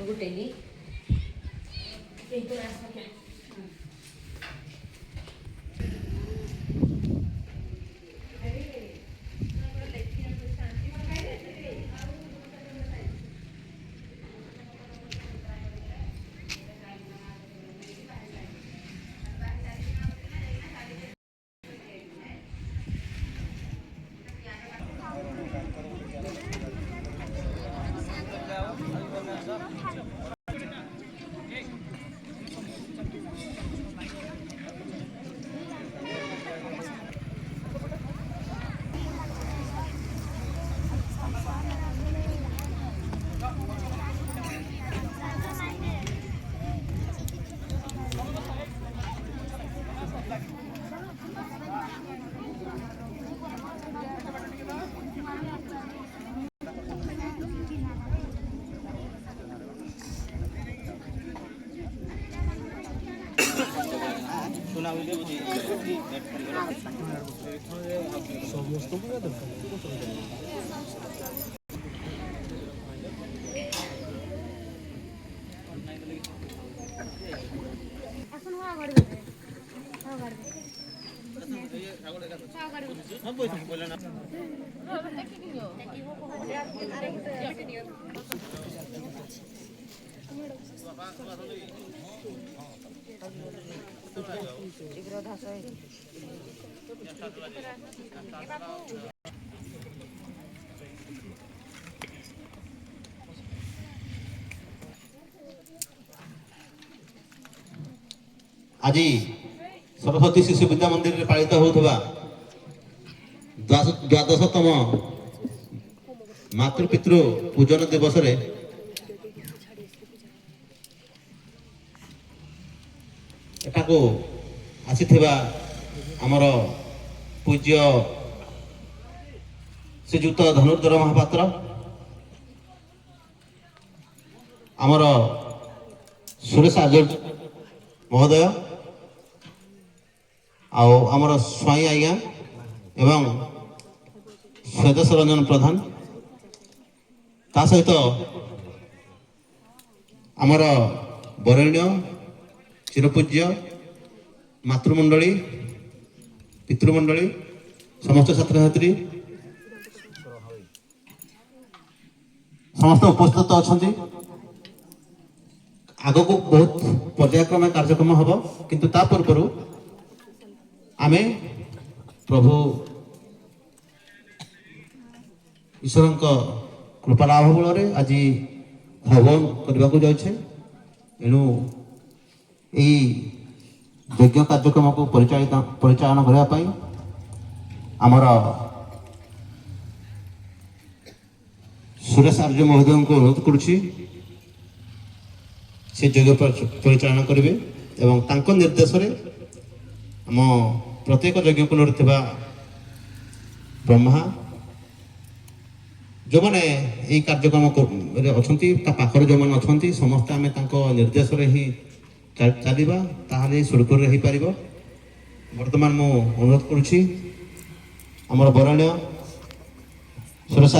गुटेली आज सरस्वती शिशु विद्या मंदिर में पालित होता द्वादशतम मातृपितृ पूजन दिवस रे एटाको आसीथिबा आमर पूज्य श्रीजुक्त धनुर्धर महापात्र आमर सुरेश आचार्य महोदय आमर स्वाई आज्ञा एवं स्वेदेश रंजन प्रधान ता सहित आमर बरेण्य चिरपूज्य मातृमंडली पितृमंडली समस्त छात्र छात्री समस्त उपस्थित अच्छा आग को बहुत पर्यायक्रम कार्यक्रम हम किंतु ता पूर्व आमे प्रभु ईश्वर कृपालाभ बल आज हवन करने को जाए एणु यज्ञ कार्यक्रम को परिचालन करने आमर सुरेश आर्य महोदय को अनुरोध करुच्ची से यज्ञ परिचालन करेंगे एवं तांको निर्देश रे आम प्रत्येक यज्ञ कुल ब्रह्मा जो मैंने यही कार्यक्रम अच्छा पाखर जो मैंने अच्छा समस्ते आम निर्देश ही चलवा ताहले सुरखुर हो पार बर्तमान मु अनुरोध करुच्ची आमर बरण्य सुरेश